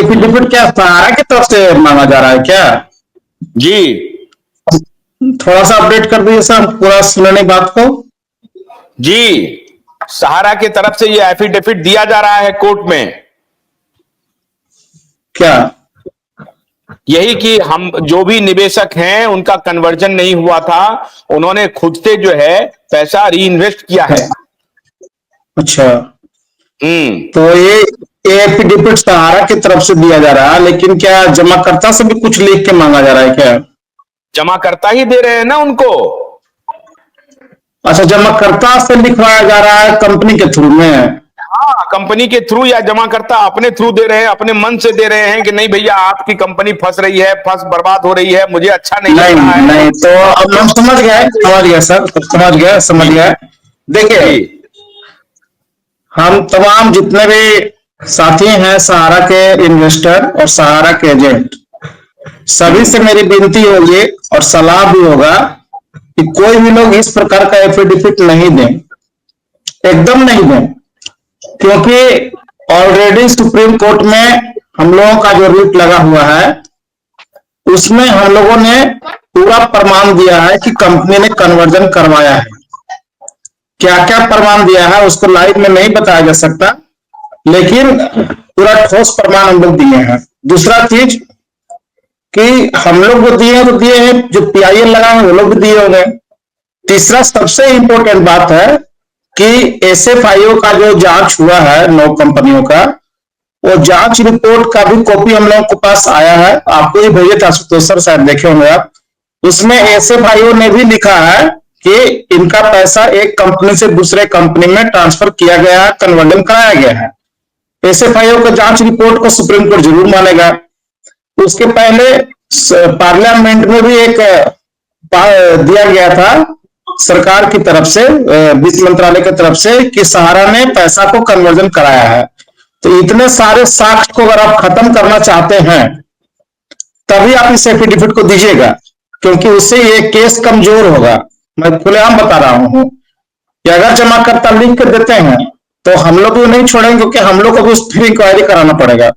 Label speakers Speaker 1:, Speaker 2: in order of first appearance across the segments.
Speaker 1: Affidavit क्या सहारा की तरफ से मांगा जा रहा है क्या?
Speaker 2: जी
Speaker 1: थोड़ा सा अपडेट कर दीजिए सर, पूरा सुनने बात को।
Speaker 2: जी, सहारा की तरफ से ये एफिडेविट दिया जा रहा है कोर्ट में।
Speaker 1: क्या?
Speaker 2: यही कि हम जो भी निवेशक हैं उनका कन्वर्जन नहीं हुआ था, उन्होंने खुद से जो है पैसा री इन्वेस्ट किया है।
Speaker 1: अच्छा,
Speaker 2: हम्म।
Speaker 1: तो ये एफिडेविट सहारा की तरफ से दिया जा रहा है, लेकिन क्या जमाकर्ता से भी कुछ लिख के मांगा जा रहा है क्या?
Speaker 2: जमाकर्ता ही दे रहे हैं ना उनको।
Speaker 1: अच्छा, जमाकर्ता से लिखवाया जा रहा है कंपनी के थ्रू में?
Speaker 2: हाँ, कंपनी के थ्रू या जमाकर्ता अपने थ्रू दे रहे हैं, अपने मन से दे रहे हैं कि नहीं भैया आपकी कंपनी फंस रही है, फंस बर्बाद हो रही है, मुझे अच्छा नहीं लग रहा है।
Speaker 1: नहीं, तो अब हम समझ गए सर, समझ गए। देखिए,
Speaker 2: जी
Speaker 1: हम तमाम जितने भी साथी हैं सहारा के इन्वेस्टर और सहारा के एजेंट, सभी से मेरी विनती होगी और सलाह भी होगा कि कोई भी लोग इस प्रकार का एफिडेविट नहीं दें, एकदम नहीं दें, क्योंकि ऑलरेडी सुप्रीम कोर्ट में हम लोगों का जो रिट लगा हुआ है उसमें हम लोगों ने पूरा प्रमाण दिया है कि कंपनी ने कन्वर्जन करवाया है। क्या क्या प्रमाण दिया है उसको लाइव में नहीं बताया जा सकता, लेकिन पूरा ठोस प्रमाण हम लोग दिए हैं। दूसरा चीज कि हम लोग जो दिए हैं, जो पीआईएल लगा है वो लोग भी दिए होंगे। तीसरा सबसे इंपॉर्टेंट बात है कि एसएफआईओ का जो जांच हुआ है 9 कंपनियों का, वो जांच रिपोर्ट का भी कॉपी हम लोगों के पास आया है, आपको ये भेजे था आशुतोष सर, शायद देखे होंगे आप। उसमें एसएफआईओ ने भी लिखा है कि इनका पैसा एक कंपनी से दूसरे कंपनी में ट्रांसफर किया गया है, कन्वर्जन कराया गया है। एसएफआईओ का जांच रिपोर्ट को सुप्रीम कोर्ट जरूर मानेगा। उसके पहले पार्लियामेंट में भी एक दिया गया था सरकार की तरफ से, वित्त मंत्रालय की तरफ से, कि सहारा ने पैसा को कन्वर्जन कराया है। तो इतने सारे साक्ष्य को अगर आप खत्म करना चाहते हैं तभी आप इस एफिडेविट को दीजिएगा, क्योंकि उससे ये केस कमजोर होगा। मैं खुलेआम बता रहा हूं कि अगर जमाकर्ता लिख कर देते हैं तो हम लोग भी नहीं छोड़ेंगे, क्योंकि हम लोग को भी उस पर इंक्वायरी कराना पड़ेगा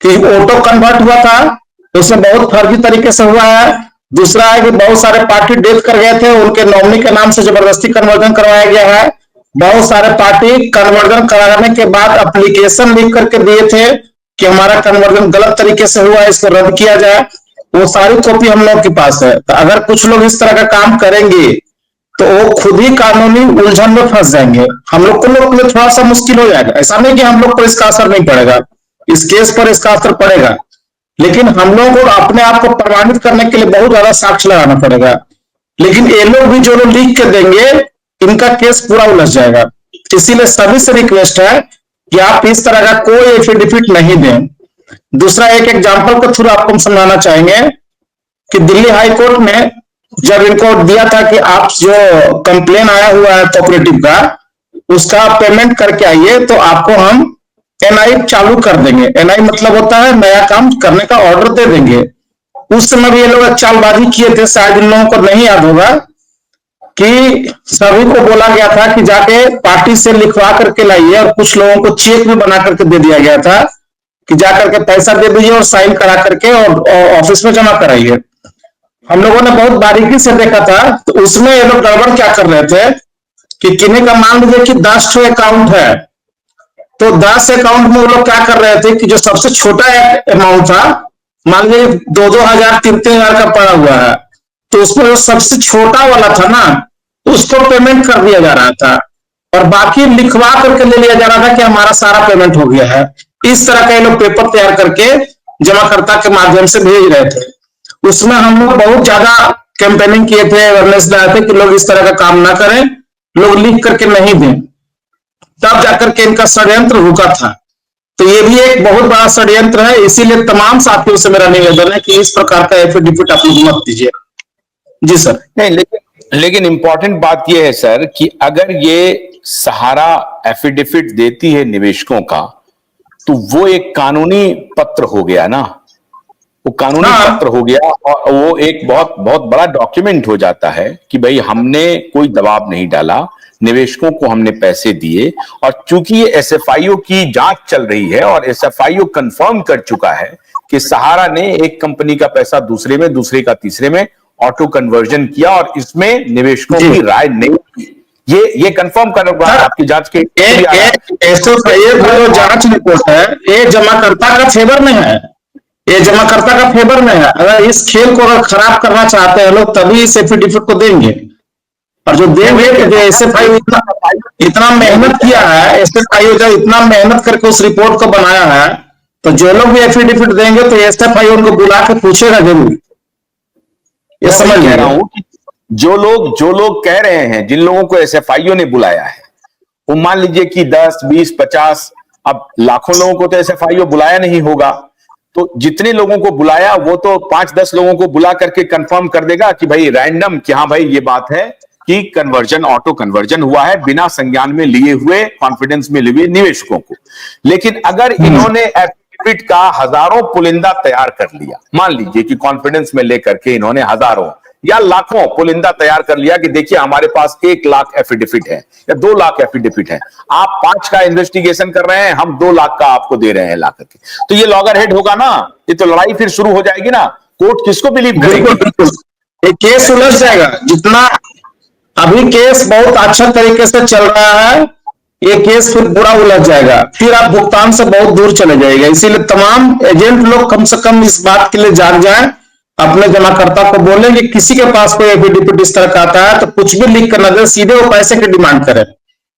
Speaker 1: कि ऑटो कन्वर्ट हुआ था, उसमें बहुत फर्जी तरीके से हुआ है। दूसरा है कि बहुत सारे पार्टी डेथ कर गए थे, उनके नॉमिनी के नाम से जबरदस्ती कन्वर्जन करवाया गया है। बहुत सारे पार्टी कन्वर्जन कराने के बाद एप्लीकेशन लिख करके दिए थे कि हमारा कन्वर्जन गलत तरीके से हुआ है, इसको रद्द किया जाए। वो सारी कॉपी हम लोग के पास है। तो अगर कुछ लोग इस तरह का काम करेंगे तो वो खुद ही कानूनी उलझन में फंस जाएंगे। हम लोग को थोड़ा सा मुश्किल हो जाएगा। ऐसा नहीं कि हम लोग पर इसका असर नहीं पड़ेगा, इस केस पर इसका असर पड़ेगा, लेकिन हम लोगों को अपने आप को प्रमाणित करने के लिए बहुत ज्यादा साक्ष्य लगाना पड़ेगा। लेकिन ये लोग भी जो लोग लिख के देंगे, इनका केस पूरा उलझ जाएगा। इसीलिए सभी से रिक्वेस्ट है कि आप इस तरह का कोई एफिडेविट नहीं दें। दूसरा, एक एग्जाम्पल के थ्रू आपको हम समझाना चाहेंगे कि दिल्ली हाई कोर्ट ने जब इनको दिया था कि आप जो कंप्लेन आया हुआ है कोऑपरेटिव का, उसका पेमेंट करके आइए तो आपको हम एनआई चालू कर देंगे। एनआई मतलब होता है नया काम करने का ऑर्डर दे देंगे। उस समय भी ये लोग चालबाजी किए थे, शायद इन लोगों को नहीं याद होगा कि सभी को बोला गया था कि जाके पार्टी से लिखवा करके लाइए, और कुछ लोगों को चेक भी बना करके दे दिया गया था कि जाकर के पैसा दे दीजिए और साइन करा करके और ऑफिस में जमा कराइए। हम लोगों ने बहुत बारीकी से देखा था, तो उसमें ये लोग गड़बड़ क्या कर रहे थे कि किन्हीं का मान लीजिए कि 10 अकाउंट है, तो 10 अकाउंट में वो लोग क्या कर रहे थे कि जो सबसे छोटा अमाउंट था, मान लीजिए 2-2 हजार 3-3 हजार का पड़ा हुआ है, तो उसमें जो सबसे छोटा वाला था ना, उसको पेमेंट कर दिया जा रहा था और बाकी लिखवा करके ले लिया जा रहा था कि हमारा सारा पेमेंट हो गया है। इस तरह के लोग पेपर तैयार करके जमाकर्ता के माध्यम से भेज रहे थे। उसमें हम लोग बहुत ज्यादा कैंपेनिंग किए थे, अवेयरनेस लाए थे कि लोग इस तरह का काम ना करें, लोग लिख करके नहीं दें, तब जाकर के इनका षड्यंत्र रुका था। तो ये भी एक बहुत बड़ा षड्यंत्र है। इसीलिए तमाम साथियों से मेरा निवेदन है कि इस प्रकार का एफिडेविट आप लोग मत दीजिए। जी सर।
Speaker 2: नहीं, लेकिन इंपॉर्टेंट बात यह है सर कि अगर ये सहारा एफिडेविट देती है निवेशकों का, तो वो एक कानूनी पत्र हो गया ना, वो कानूनी पत्र हो गया और वो एक बहुत बहुत बड़ा डॉक्यूमेंट हो जाता है कि भाई हमने कोई दबाव नहीं डाला, निवेशकों को हमने पैसे दिए, और चूंकि ये एसएफआईओ की जांच चल रही है और एसएफआईओ कंफर्म कर चुका है कि सहारा ने एक कंपनी का पैसा दूसरे में, दूसरे का तीसरे में ऑटो कन्वर्जन किया और इसमें निवेशकों की राय नहीं की, ये कंफर्म कर आपकी जांच के
Speaker 1: एसएफआईओ का जो जांच रिपोर्ट है ये जमाकर्ता का फेवर में है, ये जमाकर्ता का फेवर में है। अगर इस खेल को अगर खराब करना चाहते हैं लोग तभी इस एफिडेविट को देंगे, और जो देंगे कि जो एसएफआईओ इतना मेहनत किया है, एसएफआईओ जब इतना मेहनत करके उस रिपोर्ट को बनाया है, तो जो लोग भी एफिडेविट देंगे तो एसएफआईओ उनको बुला के पूछेगा जरूर। ये समझ
Speaker 2: कह रहा हूं कि जो लोग कह रहे हैं, जिन लोगों को एसएफआईओ ने बुलाया है, वो मान लीजिए कि 10, 20, 50, अब लाखों लोगों को तो एसएफआईओ बुलाया नहीं होगा, तो जितने लोगों को बुलाया वो तो 5-10 लोगों को बुला करके कंफर्म कर देगा कि भाई रैंडम, कि हाँ भाई ये बात है कि कन्वर्जन, ऑटो कन्वर्जन हुआ है बिना संज्ञान में लिए हुए, कॉन्फिडेंस में लिए हुए निवेशकों को। लेकिन अगर इन्होंने एफिडेविट का हजारों पुलिंदा तैयार कर लिया, मान लीजिए कि कॉन्फिडेंस में लेकर के इन्होंने हजारों या लाखों पुलिंदा तैयार कर लिया कि देखिए हमारे पास 1 लाख एफिडेविट है या 2 लाख एफिडेविट है, आप 5 का इन्वेस्टिगेशन कर रहे हैं, हम 2 लाख का आपको दे रहे हैं ला करके, तो ये लॉगर हेड होगा ना, ये तो लड़ाई फिर शुरू हो जाएगी ना, कोर्ट किसको बिलीव करेगी?
Speaker 1: ये केस उलझ जाएगा। जितना अभी केस बहुत अच्छा तरीके से चल रहा है, ये केस फिर पूरा उलझ जाएगा, फिर आप भुगतान से बहुत दूर चले जाएगा। इसीलिए तमाम एजेंट लोग कम से कम इस बात के लिए जाग जाएं, अपने जमाकर्ता को बोलें कि किसी के पास कोई एफिडेविट इस तरह का आता है तो कुछ भी लिख कर ना दे, सीधे वो पैसे की डिमांड करे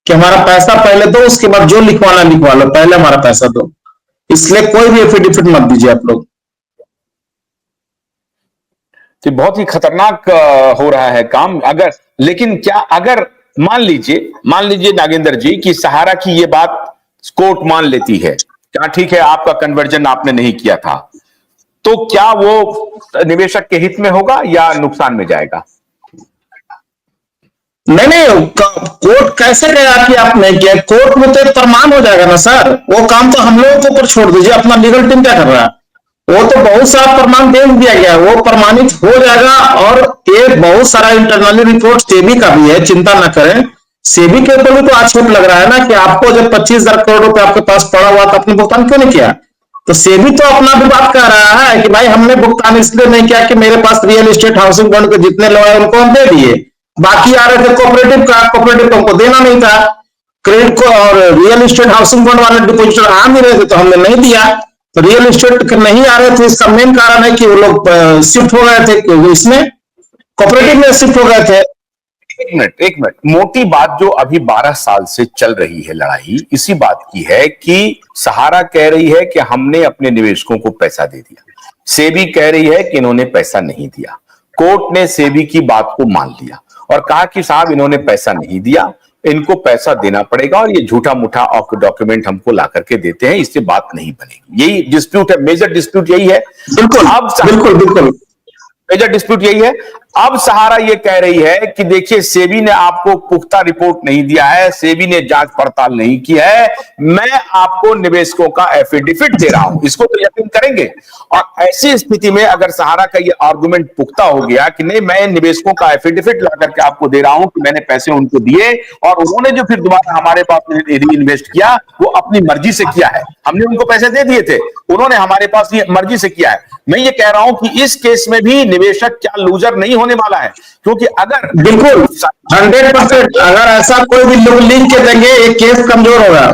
Speaker 1: कि हमारा पैसा पहले दो, उसके बाद जो लिखवाना लिखवा लो, पहले हमारा पैसा दो। इसलिए कोई भी एफिडेविट मत दीजिए आप लोग।
Speaker 2: तो बहुत ही खतरनाक हो रहा है काम। अगर, लेकिन क्या अगर मान लीजिए नागेंद्र जी कि सहारा की ये बात कोर्ट मान लेती है, क्या ठीक है आपका कन्वर्जन आपने नहीं किया था, तो क्या वो निवेशक के हित में होगा या नुकसान में जाएगा?
Speaker 1: नहीं, कोर्ट कैसे कहेगा कि आप नहीं किया? कोर्ट में तो एक प्रमाण हो जाएगा ना सर, वो काम तो हम लोगों के ऊपर छोड़ दीजिए, अपना लीगल टीम क्या कर रहा है, वो तो बहुत सारा प्रमाण दे दिया गया, वो प्रमाणित हो जाएगा। और ये बहुत सारा इंटरनली रिपोर्ट सेबी का भी है, चिंता ना करें। सेबी के ऊपर भी तो आक्षेप लग रहा है ना कि आपको जब 25,000 करोड़ रुपए आपके पास पड़ा हुआ तो आपने भुगतान क्यों नहीं किया? तो सेबी तो अपना भी बात कर रहा है कि भाई हमने भुगतान इसलिए नहीं किया कि मेरे पास रियल एस्टेट हाउसिंग बोर्ड के जितने लोग हैं उनको हम दे दिए, बाकी आ रहे थे कोऑपरेटिव का, कोऑपरेटिव को हमको देना नहीं था, क्रेडिट को और रियल एस्टेट हाउसिंग बोर्ड वाले डिपोजिटर आ नहीं रहे थे तो हमने नहीं दिया। तो रियल एस्टेट नहीं आ रहे थे, इसका मेन कारण है कि वो लोग शिफ्ट हो गए थे, इसमें कोऑपरेटिव में शिफ्ट हो गए थे।
Speaker 2: एक मिनट, मोटी बात जो अभी 12 साल से चल रही है लड़ाई, इसी बात की है कि सहारा कह रही है कि हमने अपने निवेशकों को पैसा दे दिया, सेबी कह रही है कि इन्होंने पैसा नहीं दिया। कोर्ट ने सेबी की बात को मान लिया और कहा कि साहब इन्होंने पैसा नहीं दिया, इनको पैसा देना पड़ेगा और ये झूठा मूठा डॉक्यूमेंट हमको ला करके देते हैं, इससे बात नहीं बनेगी। यही डिस्प्यूट है, मेजर डिस्प्यूट यही है।
Speaker 1: बिल्कुल,
Speaker 2: अब
Speaker 1: बिल्कुल
Speaker 2: मेजर डिस्प्यूट यही है। अब सहारा ये कह रही है कि देखिए सेबी ने आपको पुख्ता रिपोर्ट नहीं दिया है, सेबी ने जांच पड़ताल नहीं की है, मैं आपको निवेशकों का एफिडेविट दे रहा हूं, इसको तो यकीन करेंगे। और ऐसी स्थिति में अगर सहारा का ये आर्गुमेंट पुख्ता हो गया कि नहीं मैं निवेशकों का एफिडेविट ला करके आपको दे रहा हूं कि मैंने पैसे उनको दिए और उन्होंने जो फिर दोबारा हमारे पास री-इन्वेस्ट किया वो अपनी मर्जी से किया है, हमने उनको पैसे दे दिए थे, उन्होंने हमारे पास ये मर्जी से किया है। मैं ये कह रहा हूं कि इस केस में भी निवेशक क्या लूजर नहीं होने वाला है, क्योंकि अगर
Speaker 1: बिल्कुल 100% अगर ऐसा कोई भी लोग लिख के देंगे ये केस कमजोर होगा,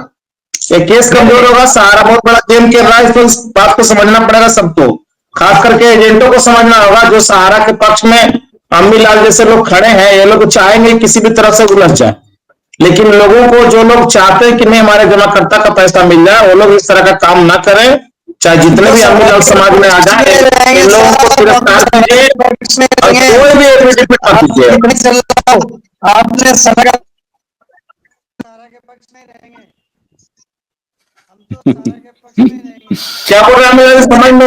Speaker 1: ये केस कमजोर होगा। सहारा बहुत बड़ा गेम खेल रहा है, इसको इस बात को समझना पड़ेगा सबको, खास करके एजेंटों को समझना होगा जो सहारा के पक्ष में अम्मी लाल जैसे लोग खड़े हैं। ये लोग चाहेंगे किसी भी तरह से उलझ जाए, लेकिन लोगों को जो लोग चाहते हैं कि नहीं हमारे जमाकर्ता का पैसा मिल जाए, वो लोग इस तरह का काम ना करें, चाहे जितने भी अम्मी लाल समाज में आ जाए, इन लोगों को गिरफ्तार कीजिए और कोई भी एफिडेविट मत दीजिए।
Speaker 3: आपने सहारा के पक्ष में रहेंगे, हम तो सहारा के पक्ष में रहेंगे।
Speaker 1: क्या बोल रहे हैं समझ में